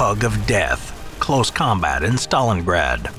tug of death, close combat in Stalingrad.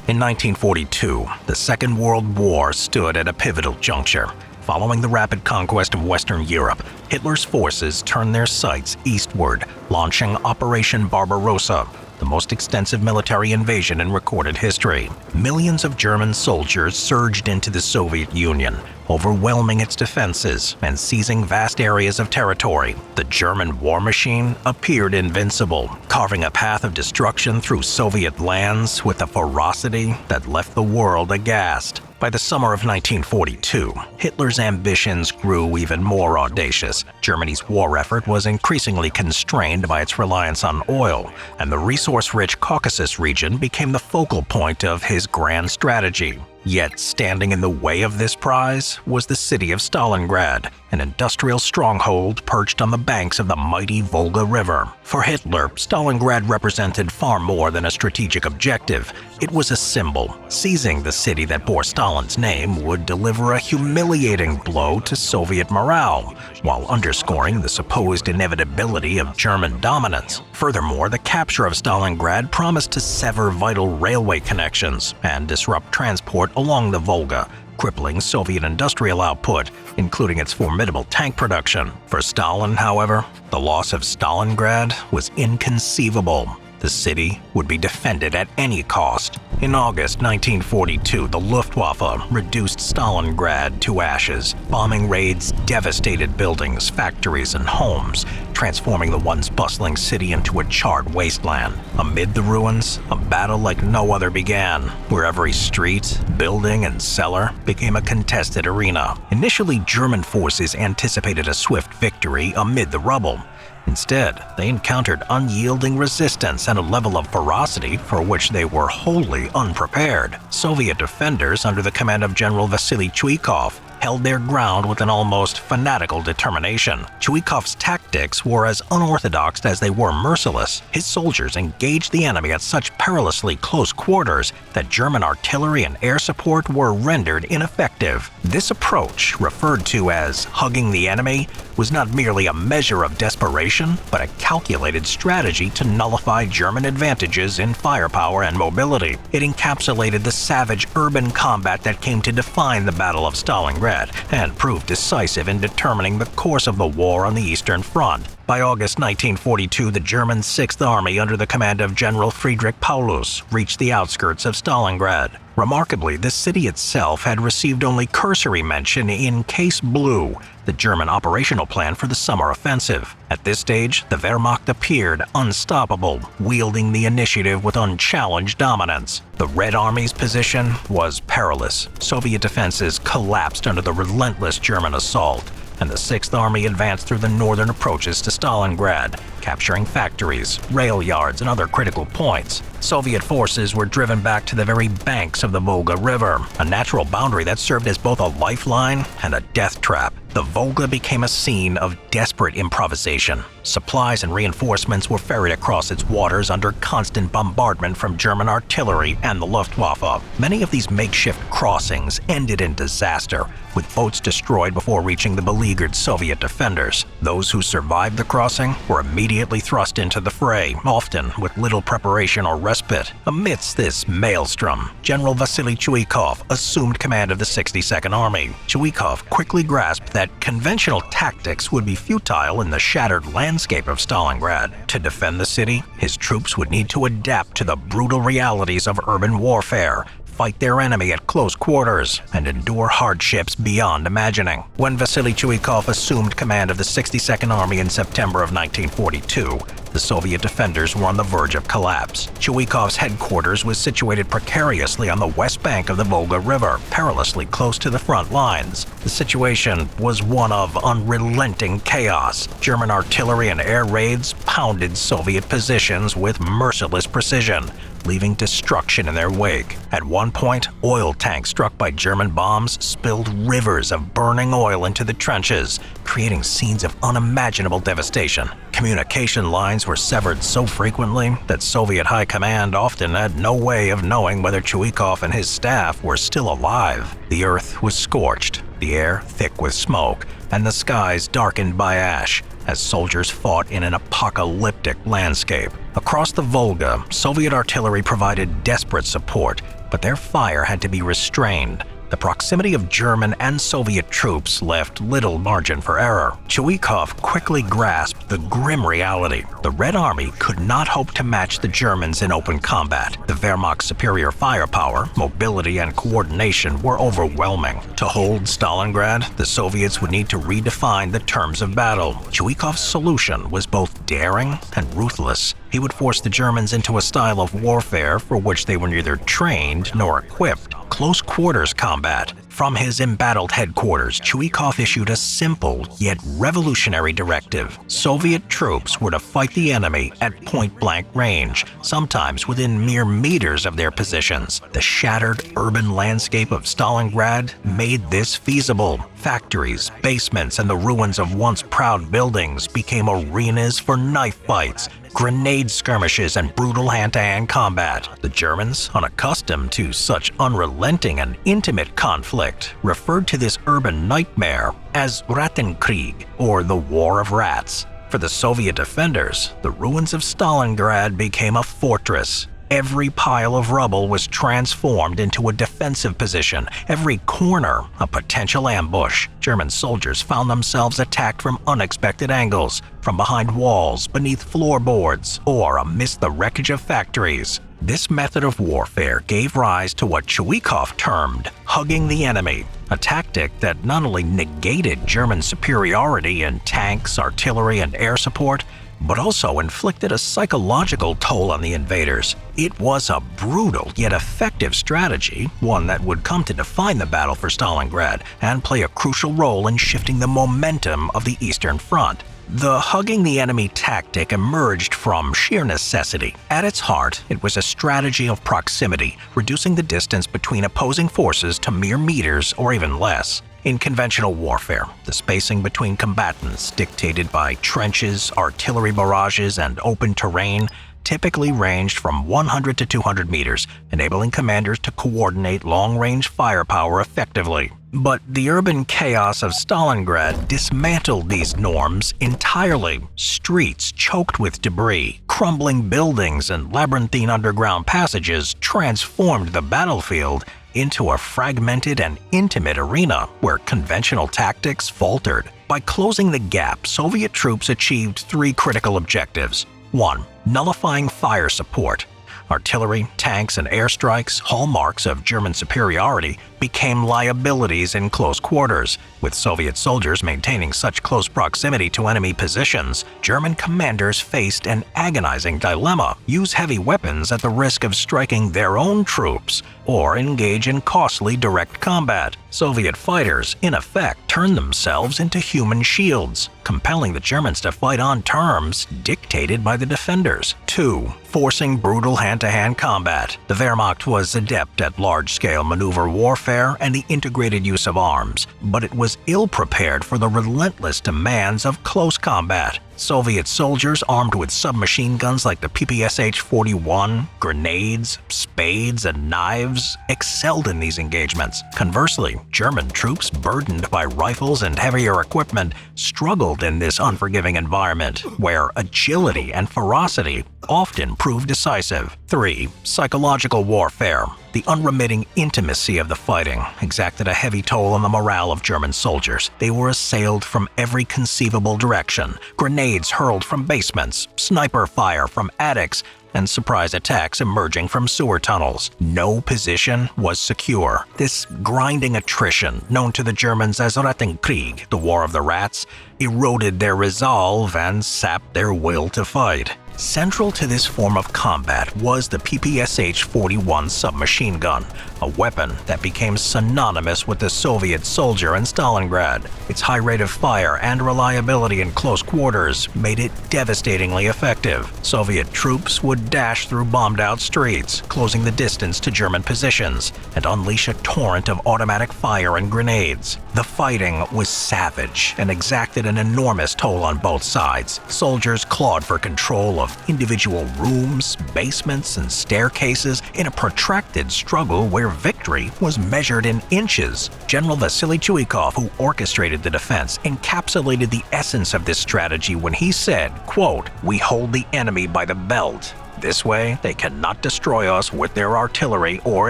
In 1942, the Second World War stood at a pivotal juncture. Following the rapid conquest of Western Europe, Hitler's forces turned their sights eastward, launching Operation Barbarossa, the most extensive military invasion in recorded history. Millions of German soldiers surged into the Soviet Union, overwhelming its defenses and seizing vast areas of territory. The German war machine appeared invincible, carving a path of destruction through Soviet lands with a ferocity that left the world aghast. By the summer of 1942, Hitler's ambitions grew even more audacious. Germany's war effort was increasingly constrained by its reliance on oil, and the resource-rich Caucasus region became the focal point of his grand strategy. Yet standing in the way of this prize was the city of Stalingrad, an industrial stronghold perched on the banks of the mighty Volga River. For Hitler, Stalingrad represented far more than a strategic objective. It was a symbol. Seizing the city that bore Stalin's name would deliver a humiliating blow to Soviet morale, while underscoring the supposed inevitability of German dominance. Furthermore, the capture of Stalingrad promised to sever vital railway connections and disrupt transport along the Volga, crippling Soviet industrial output, including its formidable tank production. For Stalin, however, the loss of Stalingrad was inconceivable. The city would be defended at any cost. In August 1942, the Luftwaffe reduced Stalingrad to ashes. Bombing raids devastated buildings, factories, and homes, transforming the once bustling city into a charred wasteland. Amid the ruins, a battle like no other began, where every street, building, and cellar became a contested arena. Initially, German forces anticipated a swift victory amid the rubble. Instead, they encountered unyielding resistance and a level of ferocity for which they were wholly unprepared. Soviet defenders under the command of General Vasily Chuikov held their ground with an almost fanatical determination. Chuikov's tactics were as unorthodox as they were merciless. His soldiers engaged the enemy at such perilously close quarters that German artillery and air support were rendered ineffective. This approach, referred to as hugging the enemy, was not merely a measure of desperation, but a calculated strategy to nullify German advantages in firepower and mobility. It encapsulated the savage urban combat that came to define the Battle of Stalingrad and proved decisive in determining the course of the war on the Eastern Front. By August 1942, the German Sixth Army under the command of General Friedrich Paulus reached the outskirts of Stalingrad. Remarkably, the city itself had received only cursory mention in Case Blue, the German operational plan for the summer offensive. At this stage, the Wehrmacht appeared unstoppable, wielding the initiative with unchallenged dominance. The Red Army's position was perilous. Soviet defenses collapsed under the relentless German assault, and the Sixth Army advanced through the northern approaches to Stalingrad, capturing factories, rail yards, and other critical points. Soviet forces were driven back to the very banks of the Volga River, a natural boundary that served as both a lifeline and a death trap. The Volga became a scene of desperate improvisation. Supplies and reinforcements were ferried across its waters under constant bombardment from German artillery and the Luftwaffe. Many of these makeshift crossings ended in disaster, with boats destroyed before reaching the beleaguered Soviet defenders. Those who survived the crossing were immediately thrust into the fray, often with little preparation or respite. Amidst this maelstrom, General Vasily Chuikov assumed command of the 62nd Army. Chuikov quickly grasped that conventional tactics would be futile in the shattered landscape of Stalingrad. To defend the city, his troops would need to adapt to the brutal realities of urban warfare, fight their enemy at close quarters, and endure hardships beyond imagining. When Vasily Chuikov assumed command of the 62nd Army in September of 1942, the Soviet defenders were on the verge of collapse. Chuikov's headquarters was situated precariously on the west bank of the Volga River, perilously close to the front lines. The situation was one of unrelenting chaos. German artillery and air raids pounded Soviet positions with merciless precision, leaving destruction in their wake. At one point, oil tanks struck by German bombs spilled rivers of burning oil into the trenches, creating scenes of unimaginable devastation. Communication lines were severed so frequently that Soviet high command often had no way of knowing whether Chuikov and his staff were still alive. The earth was scorched, the air thick with smoke, and the skies darkened by ash. as soldiers fought in an apocalyptic landscape. Across the Volga, Soviet artillery provided desperate support, but their fire had to be restrained. The proximity of German and Soviet troops left little margin for error. Chuikov quickly grasped the grim reality. The Red Army could not hope to match the Germans in open combat. The Wehrmacht's superior firepower, mobility, and coordination were overwhelming. To hold Stalingrad, the Soviets would need to redefine the terms of battle. Chuikov's solution was both daring and ruthless. He would force the Germans into a style of warfare for which they were neither trained nor equipped: close quarters combat. From his embattled headquarters, Chuikov issued a simple yet revolutionary directive. Soviet troops were to fight the enemy at point-blank range, sometimes within mere meters of their positions. The shattered urban landscape of Stalingrad made this feasible. Factories, basements, and the ruins of once proud buildings became arenas for knife fights, grenade skirmishes, and brutal hand-to-hand combat. The Germans, unaccustomed to such unrelenting and intimate conflict, referred to this urban nightmare as Rattenkrieg, or the War of Rats. For the Soviet defenders, the ruins of Stalingrad became a fortress. Every pile of rubble was transformed into a defensive position, every corner a potential ambush. German soldiers found themselves attacked from unexpected angles, from behind walls, beneath floorboards, or amidst the wreckage of factories. This method of warfare gave rise to what Chuikov termed hugging the enemy, a tactic that not only negated German superiority in tanks, artillery, and air support, but also inflicted a psychological toll on the invaders. It was a brutal yet effective strategy, one that would come to define the battle for Stalingrad and play a crucial role in shifting the momentum of the Eastern Front. The hugging the enemy tactic emerged from sheer necessity. At its heart, it was a strategy of proximity, reducing the distance between opposing forces to mere meters or even less. In conventional warfare, the spacing between combatants, dictated by trenches, artillery barrages, and open terrain, typically ranged from 100 to 200 meters, enabling commanders to coordinate long-range firepower effectively. But the urban chaos of Stalingrad dismantled these norms entirely. Streets choked with debris, crumbling buildings, and labyrinthine underground passages transformed the battlefield into a fragmented and intimate arena where conventional tactics faltered. By closing the gap, Soviet troops achieved three critical objectives. 1. Nullifying fire support. Artillery, tanks, and airstrikes, hallmarks of German superiority, became liabilities in close quarters. With Soviet soldiers maintaining such close proximity to enemy positions, German commanders faced an agonizing dilemma: use heavy weapons at the risk of striking their own troops, or engage in costly direct combat. Soviet fighters, in effect, turned themselves into human shields, compelling the Germans to fight on terms dictated by the defenders. 2. Forcing brutal hand-to-hand combat. The Wehrmacht was adept at large-scale maneuver warfare and the integrated use of arms, but it was ill-prepared for the relentless demands of close combat. Soviet soldiers armed with submachine guns like the PPSH-41, grenades, spades, and knives excelled in these engagements. Conversely, German troops burdened by rifles and heavier equipment struggled in this unforgiving environment, where agility and ferocity often proved decisive. 3. Psychological warfare. The unremitting intimacy of the fighting exacted a heavy toll on the morale of German soldiers. They were assailed from every conceivable direction: grenades hurled from basements, sniper fire from attics, and surprise attacks emerging from sewer tunnels. No position was secure. This grinding attrition, known to the Germans as Rattenkrieg, the War of the Rats, eroded their resolve and sapped their will to fight. Central to this form of combat was the PPSH-41 submachine gun, a weapon that became synonymous with the Soviet soldier in Stalingrad. Its high rate of fire and reliability in close quarters made it devastatingly effective. Soviet troops would dash through bombed-out streets, closing the distance to German positions, and unleash a torrent of automatic fire and grenades. The fighting was savage and exacted an enormous toll on both sides. Soldiers clawed for control of individual rooms, basements, and staircases in a protracted struggle where victory was measured in inches. General Vasily Chuikov, who orchestrated the defense, encapsulated the essence of this strategy when he said, quote, "We hold the enemy by the belt. This way, they cannot destroy us with their artillery or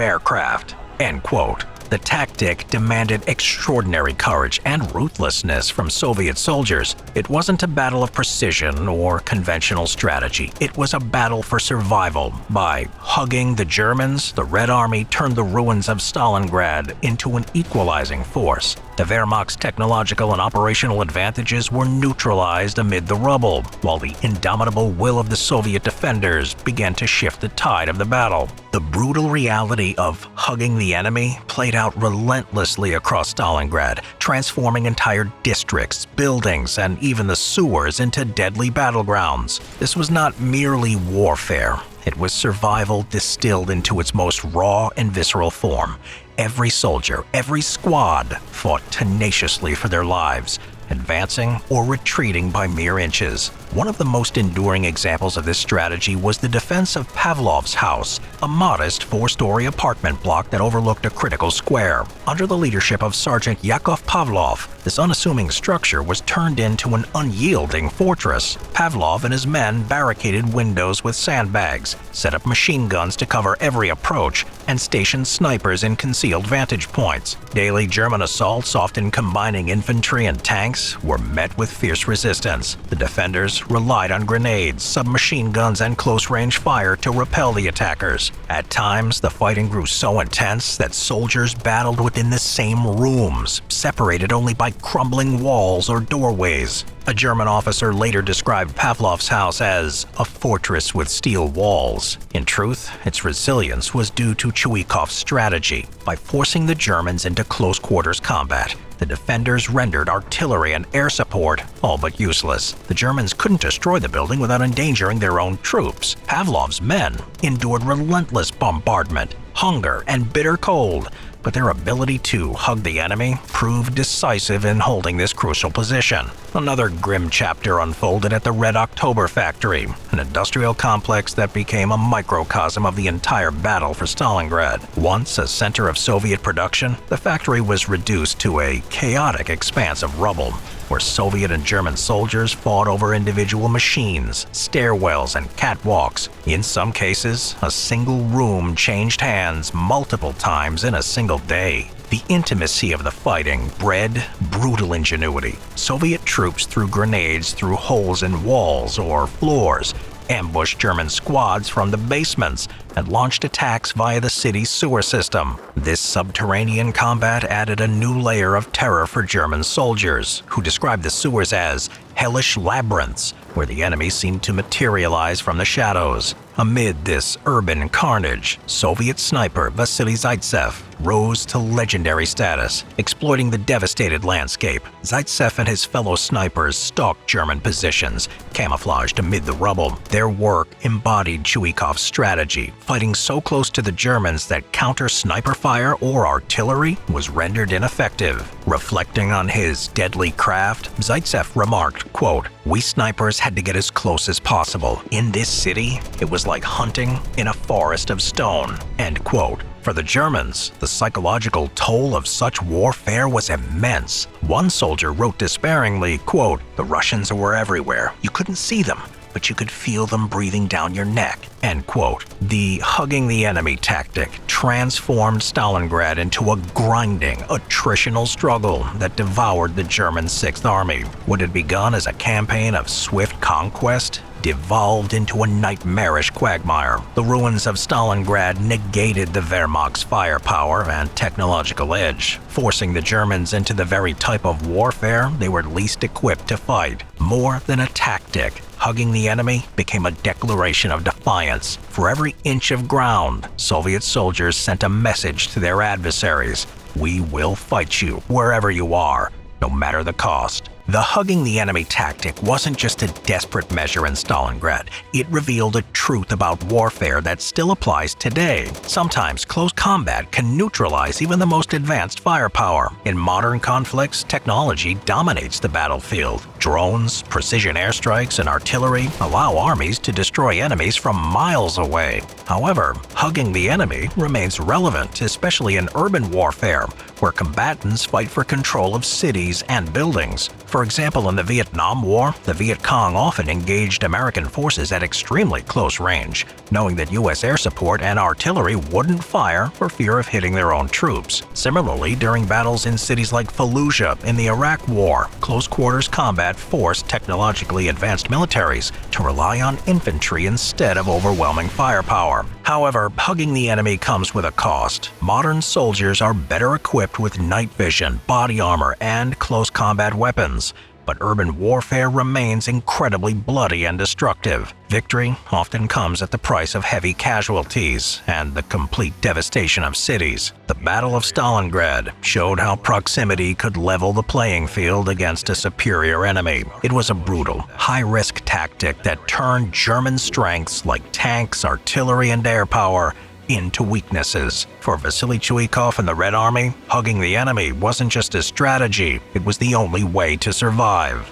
aircraft." End quote. The tactic demanded extraordinary courage and ruthlessness from Soviet soldiers. It wasn't a battle of precision or conventional strategy. It was a battle for survival. By hugging the Germans, the Red Army turned the ruins of Stalingrad into an equalizing force. The Wehrmacht's technological and operational advantages were neutralized amid the rubble, while the indomitable will of the Soviet defenders began to shift the tide of the battle. The brutal reality of hugging the enemy played out relentlessly across Stalingrad, transforming entire districts, buildings, and even the sewers into deadly battlegrounds. This was not merely warfare. It was survival distilled into its most raw and visceral form. Every soldier, every squad fought tenaciously for their lives, advancing or retreating by mere inches. One of the most enduring examples of this strategy was the defense of Pavlov's house, a modest four-story apartment block that overlooked a critical square. Under the leadership of Sergeant Yakov Pavlov, this unassuming structure was turned into an unyielding fortress. Pavlov and his men barricaded windows with sandbags, set up machine guns to cover every approach, and stationed snipers in concealed vantage points. Daily German assaults, often combining infantry and tanks, were met with fierce resistance. The defenders relied on grenades, submachine guns, and close-range fire to repel the attackers. At times, the fighting grew so intense that soldiers battled within the same rooms, separated only by crumbling walls or doorways. A German officer later described Pavlov's house as a fortress with steel walls. In truth, its resilience was due to Chuikov's strategy. By forcing the Germans into close-quarters combat, the defenders rendered artillery and air support all but useless. The Germans couldn't destroy the building without endangering their own troops. Pavlov's men endured relentless bombardment, hunger, and bitter cold, but their ability to hug the enemy proved decisive in holding this crucial position. Another grim chapter unfolded at the Red October factory, an industrial complex that became a microcosm of the entire battle for Stalingrad. Once a center of Soviet production, the factory was reduced to a chaotic expanse of rubble, where Soviet and German soldiers fought over individual machines, stairwells, and catwalks. In some cases, a single room changed hands multiple times in a single day. The intimacy of the fighting bred brutal ingenuity. Soviet troops threw grenades through holes in walls or floors, ambushed German squads from the basements, and launched attacks via the city's sewer system. This subterranean combat added a new layer of terror for German soldiers, who described the sewers as hellish labyrinths, where the enemy seemed to materialize from the shadows. Amid this urban carnage, Soviet sniper Vasily Zaitsev rose to legendary status. Exploiting the devastated landscape, Zaitsev and his fellow snipers stalked German positions, camouflaged amid the rubble. Their work embodied Chuikov's strategy, fighting so close to the Germans that counter-sniper fire or artillery was rendered ineffective. Reflecting on his deadly craft, Zaitsev remarked, quote, "We snipers had to get as close as possible. In this city, it was like hunting in a forest of stone." End quote. For the Germans, the psychological toll of such warfare was immense. One soldier wrote despairingly, quote, "The Russians were everywhere. You couldn't see them, but you could feel them breathing down your neck." End quote. The hugging the enemy tactic transformed Stalingrad into a grinding, attritional struggle that devoured the German Sixth Army. What had begun as a campaign of swift conquest devolved into a nightmarish quagmire. The ruins of Stalingrad negated the Wehrmacht's firepower and technological edge, forcing the Germans into the very type of warfare they were least equipped to fight. More than a tactic, hugging the enemy became a declaration of defiance. For every inch of ground, Soviet soldiers sent a message to their adversaries: "We will fight you wherever you are, no matter the cost." The hugging the enemy tactic wasn't just a desperate measure in Stalingrad. It revealed a truth about warfare that still applies today. Sometimes close combat can neutralize even the most advanced firepower. In modern conflicts, technology dominates the battlefield. Drones, precision airstrikes, and artillery allow armies to destroy enemies from miles away. However, hugging the enemy remains relevant, especially in urban warfare, where combatants fight for control of cities and buildings. For example, in the Vietnam War, the Viet Cong often engaged American forces at extremely close range, knowing that U.S. air support and artillery wouldn't fire for fear of hitting their own troops. Similarly, during battles in cities like Fallujah in the Iraq War, close-quarters combat forced technologically advanced militaries to rely on infantry instead of overwhelming firepower. However, hugging the enemy comes with a cost. Modern soldiers are better equipped with night vision, body armor, and close combat weapons, but urban warfare remains incredibly bloody and destructive. Victory often comes at the price of heavy casualties and the complete devastation of cities. The Battle of Stalingrad showed how proximity could level the playing field against a superior enemy. It was a brutal, high-risk tactic that turned German strengths like tanks, artillery, and air power into weaknesses. For Vasily Chuikov and the Red Army, hugging the enemy wasn't just a strategy, it was the only way to survive.